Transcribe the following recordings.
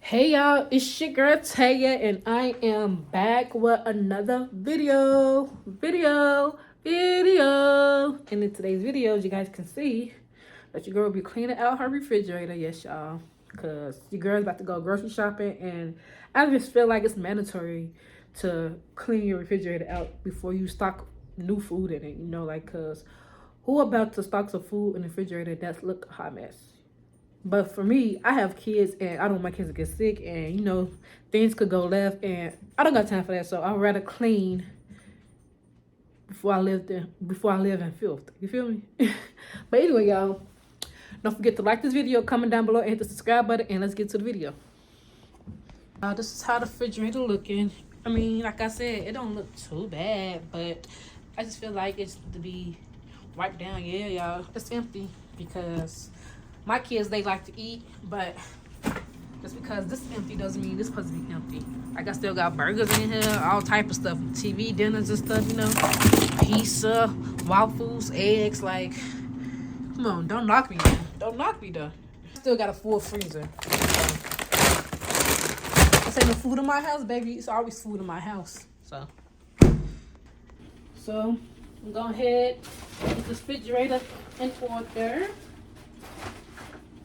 Hey y'all, it's your girl Taya and I am back with another video. And in today's video, you guys can see that your girl will be cleaning out her refrigerator. Yes, y'all, because your girl's about to go grocery shopping and I just feel like it's mandatory to clean your refrigerator out before you stock new food in it, cause who about to stock some food in the refrigerator that's look a hot mess? But for me, I have kids and I don't want my kids to get sick and things could go left and I don't got time for that. So I'd rather clean before I live in filth. You feel me? But anyway, y'all, don't forget to like this video, comment down below, and hit the subscribe button, and let's get to the video. This is how the refrigerator looking. I mean, like I said, it don't look too bad, but I just feel like it's to be wiped down. Yeah, y'all, it's empty because my kids, they like to eat, but just because this empty doesn't mean this supposed to be empty. Like I still got burgers in here, all type of stuff, TV dinners and stuff, pizza, waffles, eggs. Like, come on, don't knock me, man. Don't knock me though. Still got a full freezer. This ain't no food in my house, baby. It's always food in my house. So I'm going ahead with this refrigerator in order.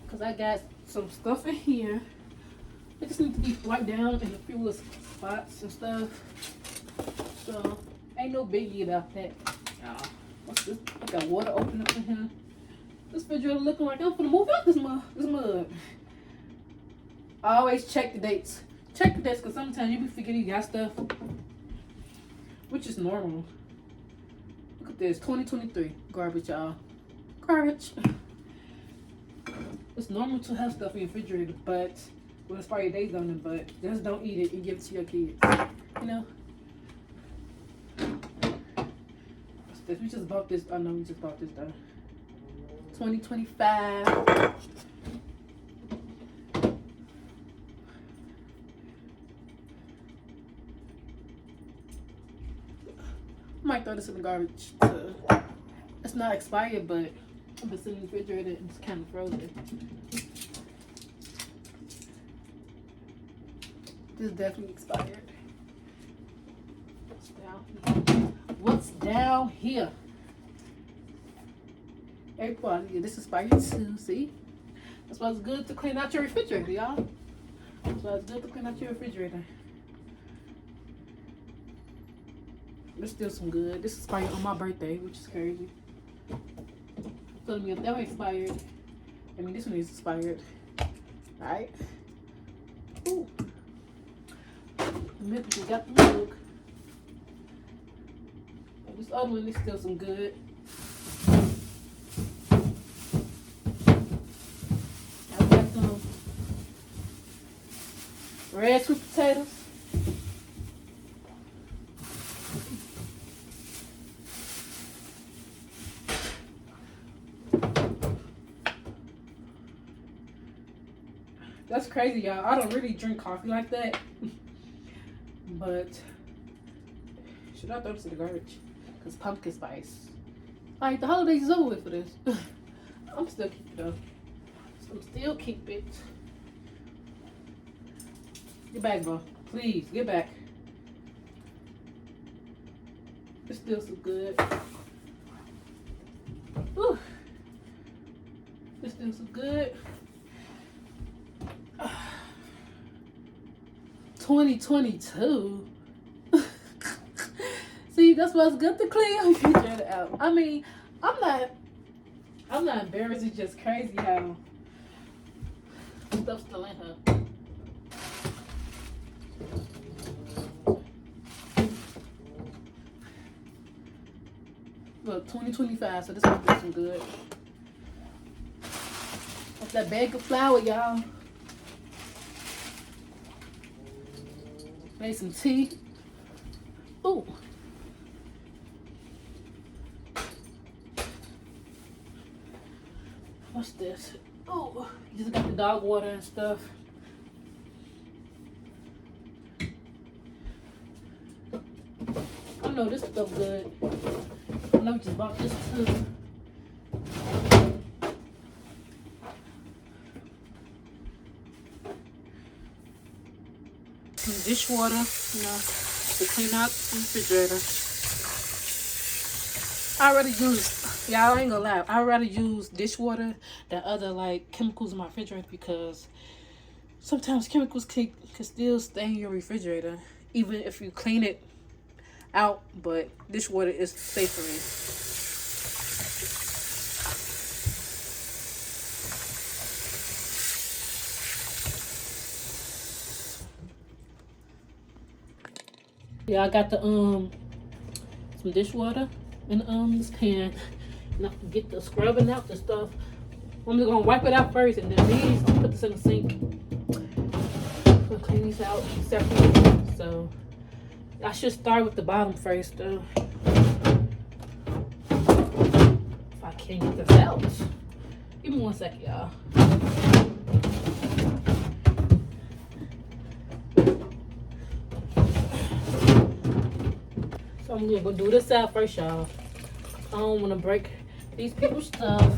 Because I got some stuff in here. It just needs to be wiped down in a few little spots and stuff. So, ain't no biggie about that. What's this? I got water open up in here. This refrigerator looking like I'm finna move out this mud. I always check the dates. Check the dates because sometimes you be forgetting you got stuff. Which is normal. Look at this. 2023. Garbage, y'all. Garbage. It's normal to have stuff in your refrigerator, but with expired dates on it, but just don't eat it and give it to your kids. What's this? We just bought this. I know we just bought this though. 2025. I might throw this in the garbage. It's not expired, but I've been sitting in the refrigerator and it's kind of frozen. This is definitely expired. What's down here? April, yeah, this is expired too. See? That's why it's good to clean out your refrigerator, y'all. That's why it's good to clean out your refrigerator. There's still some good. This is expired on my birthday, which is crazy. So if that one expired, I mean this one is expired. Alright. Ooh. We got the milk. And this other one is still some good. I got some red sweet potatoes. That's crazy, y'all. I don't really drink coffee like that. But should I throw this in the garbage? Because pumpkin spice. Alright, the holidays is over with for this. I'm still keep it though. I'm still keep it. Get back, bro. Please, get back. It's still so good. Ooh. It's still so good. 2022. See, that's why it's good to clean your refrigerator out. I mean, I'm not embarrassed. It's just crazy how stuff's still in her. Look, 2025. So this one does some good. That's that bag of flour, y'all. Made some tea. Ooh. What's this? Oh, just got the dog water and stuff. I know this stuff good. I know we just bought this too. some dishwater, you know, to clean out the refrigerator. I already use, y'all ain't gonna lie, I rather use dishwater than other like chemicals in my refrigerator because sometimes chemicals can still stay in your refrigerator even if you clean it out, but dishwater is safer. Yeah, I got the some dishwater in this pan. Now get the scrubbing out the stuff. I'm just gonna wipe it out first, and then these I'll put this in the sink. I'll clean these out separately. So I should start with the bottom first, though. If I can't get this out, give me 1 second, y'all. So I'm gonna go do this out first, y'all. I don't want to break these people's stuff.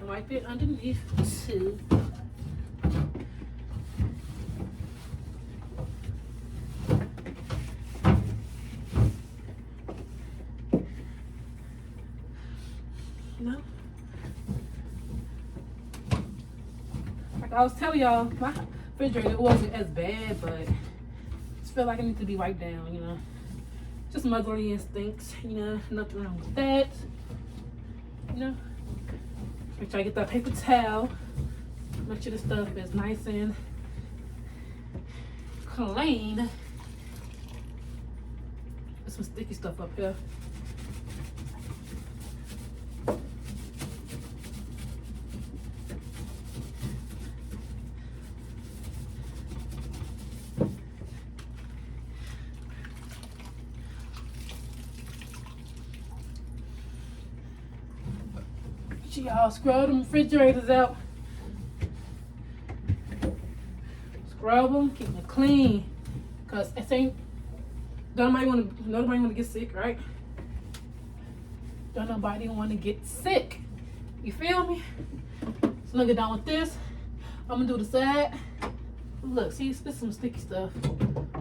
Wipe it underneath too. No. Like I was telling y'all, my refrigerator wasn't as bad, but I just feel like it needs to be wiped down, you know. Just motherly instincts, you know, nothing wrong with that. You know. Make sure I get that paper towel. Make sure the stuff is nice and clean. There's some sticky stuff up here. Y'all scrub them refrigerators out. Scrub them, keep them clean. Cause it ain't nobody wanna get sick, right? Don't nobody wanna get sick. You feel me? So look it down with this. I'm gonna do the side. Look, see, there's some sticky stuff.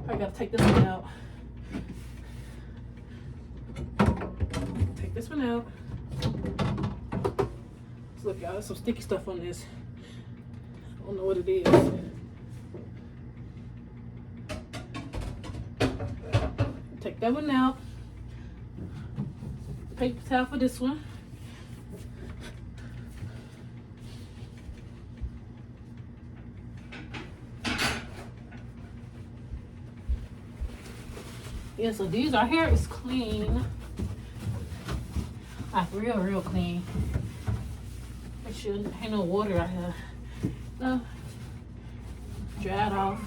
I gotta take this one out. Take this one out. Look, y'all, there's some sticky stuff on this. I don't know what it is. Take that one out. Paper towel for this one. Yeah, so these, our hair is clean. Like real clean. Make sure ain't no water out here. No. Dry it off.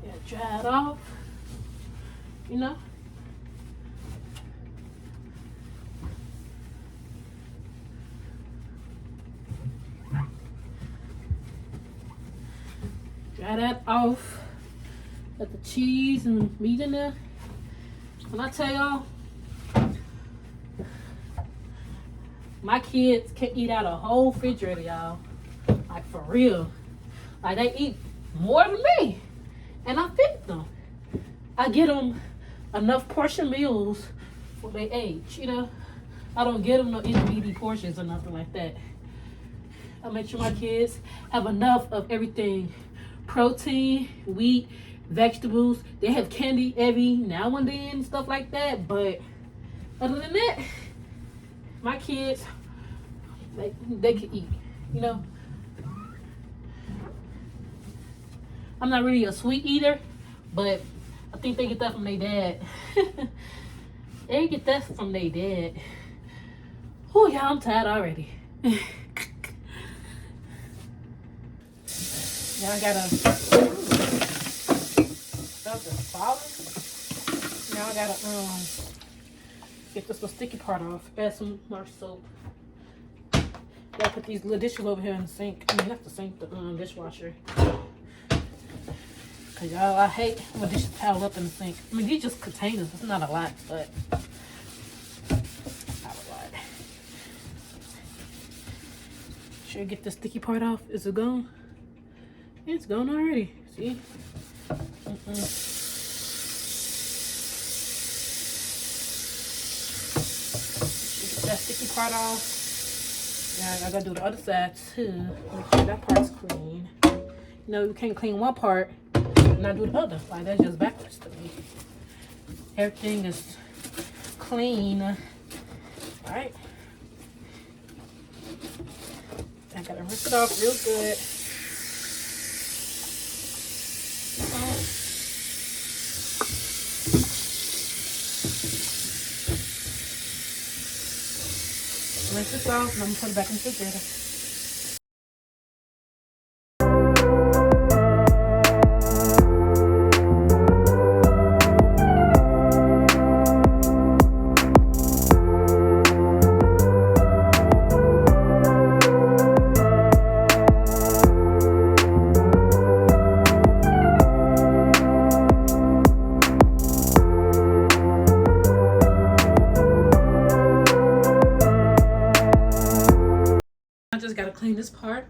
Yeah, dry it off. You know? Dry that off. Got the cheese and meat in there. When I tell y'all, my kids can eat out a whole refrigerator, y'all. Like, for real. Like, they eat more than me. And I feed them. I get them enough portion meals for their age, you know. I don't get them no itty portions or nothing like that. I make sure my kids have enough of everything. Protein, wheat, vegetables. They have candy every now and then, stuff like that. But other than that, my kids, they can eat, you know. I'm not really a sweet eater, but I think they get that from their dad. They get that from their dad. Oh, yeah, I'm tired already. Now I gotta stop the falling. Now I gotta get this little sticky part off. Add some more soap. Gotta put these little dishes over here in the sink. I mean, not the sink, the dishwasher. Cause y'all, I hate when dishes pile up in the sink. I mean, these just containers. It's not a lot, but not a lot. Should get the sticky part off. Is it gone? It's gone already. See? Get that sticky part off. Yeah, I gotta do the other side too. Make sure that part's clean. You know, you can't clean one part and not do the other. Like, that's just backwards to me. Everything is clean. Alright. I gotta rinse it off real good. Rinse this off and I'm gonna put it back in the refrigerator. I just gotta clean this part.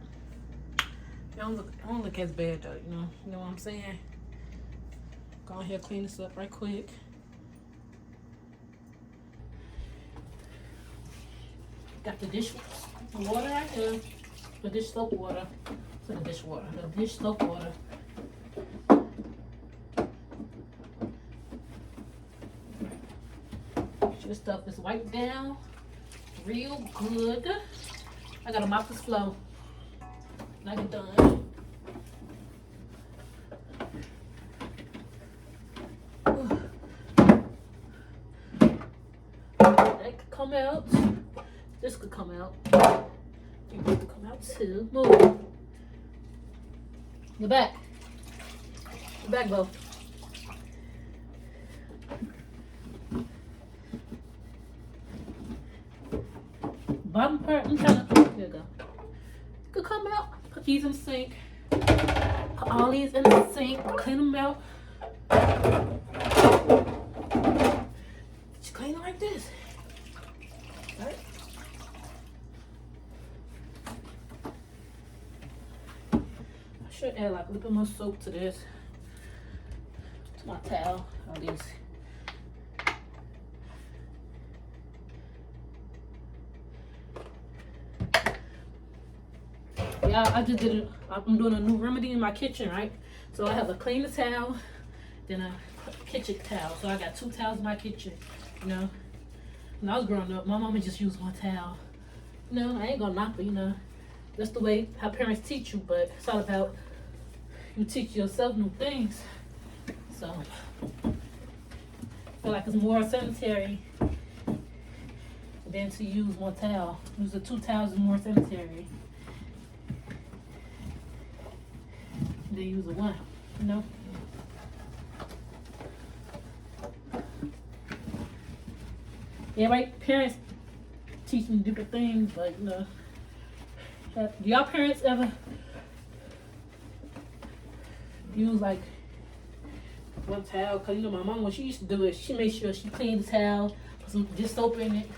It don't look as bad though, you know what I'm saying? Go ahead, clean this up right quick. Got the dish water right here. The dish soap water. So the dish water. The dish soap water. Make sure this stuff is wiped down real good. I gotta mop this floor. And I get done. That could come out. This could come out. You could come out too. Move. The back. The back, Bo. Bottom part, I'm trying to. There you go. Could come out. Put these in the sink. Put all these in the sink. Clean them out. Just clean it like this. Alright. I should add like a little bit more soap to this. To my towel. All these. Yeah, I just did it. I'm doing a new remedy in my kitchen, right? So I have a clean towel, then a kitchen towel. So I got 2 towels in my kitchen, you know. When I was growing up, my mama just used 1 towel. You know, I ain't gonna knock her, you know. That's the way how parents teach you, but it's all about you teach yourself new things. So I feel like it's more sanitary than to use 1 towel. Use the 2 towels is more sanitary. They use a 1, you know. Yeah, right. Parents teach me different things, but you know, do y'all parents ever use like 1 towel? Cause you know my mom, when she used to do it, she made sure she cleaned the towel, put some dish soap in it,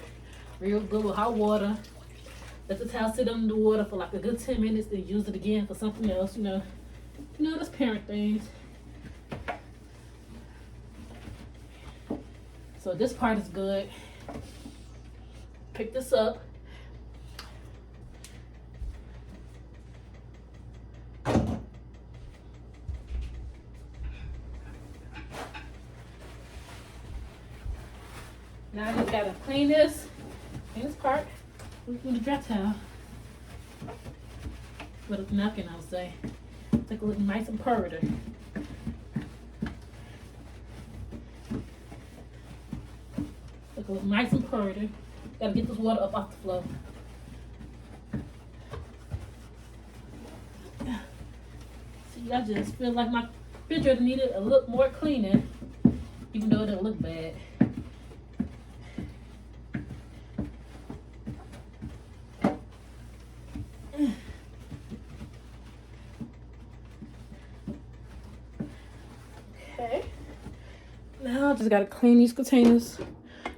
real good with hot water. Let the towel sit under the water for like a good 10 minutes, then use it again for something else, you know. You know, that's parent things. So this part is good. Pick this up. Now I just gotta clean this part with the dry towel. With a napkin, I'll say. Take a look nice and purty. Look nice and purty. Gotta get this water up off the floor. See, I just feel like my refrigerator needed a little more cleaning, even though it didn't look bad. Okay. Now I just gotta clean these containers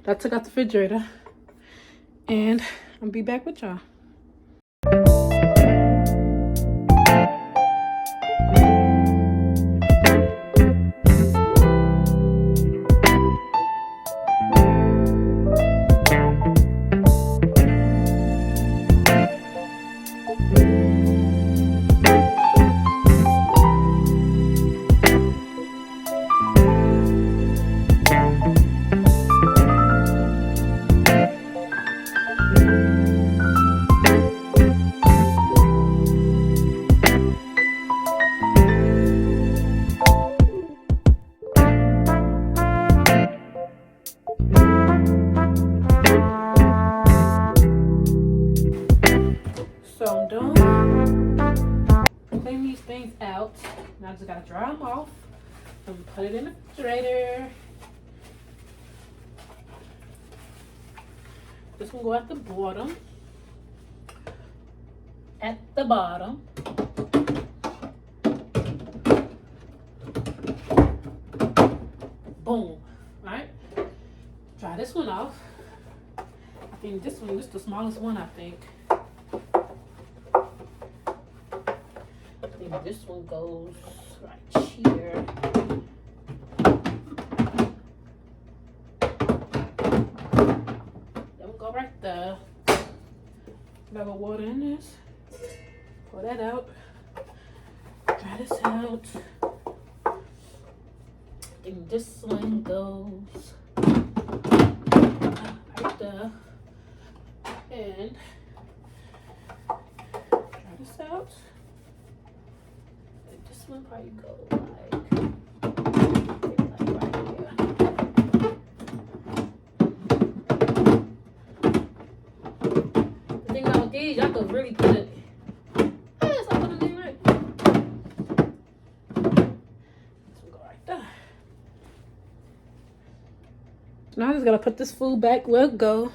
that I took out the refrigerator, and I'll be back with y'all. So I'm done. Clean these things out. Now I just gotta dry them off and put it in the refrigerator. This one go at the bottom. At the bottom. Boom. Alright. Dry this one off. I think this one is the smallest one, I think. This one goes right here. That one go right there. Got a water in this. Pour that out. Try this out. I think this one goes right there. And try this out. This one probably go like right here. The thing about these, y'all could really put it. Yes, I put it in right. This one go right there. So now I just gotta put this food back where it go.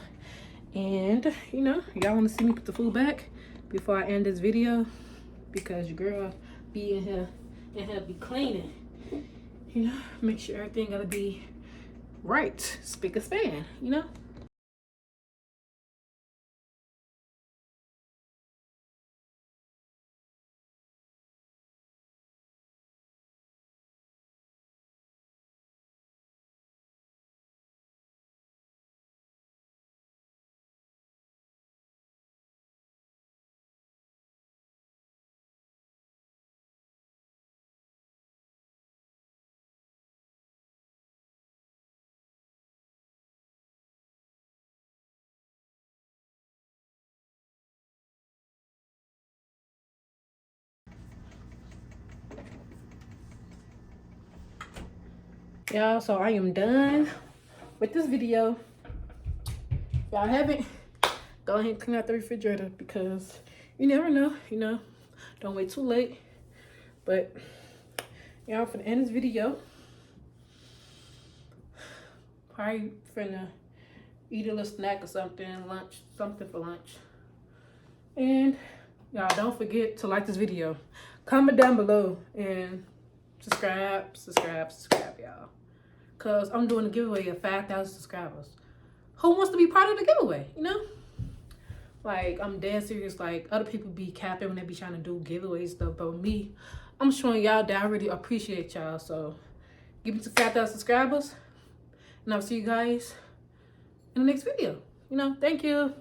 And you know, y'all wanna see me put the food back before I end this video, because your girl be in here and be cleaning, you know, make sure everything gotta be right, spick and span, you know. Y'all, so I am done with this video. If y'all haven't, go ahead and clean out the refrigerator, because you never know, you know, don't wait too late. But y'all, for the end of this video, probably finna eat a little snack or something, lunch, something for lunch. And y'all, don't forget to like this video, comment down below, and subscribe, y'all. Cause I'm doing a giveaway of 5,000 subscribers. Who wants to be part of the giveaway, you know? Like, I'm dead serious. Like, other people be capping when they be trying to do giveaway stuff, but with me, I'm showing y'all that I really appreciate y'all. So, give me to 5,000 subscribers, And I'll see you guys in the next video. Thank you.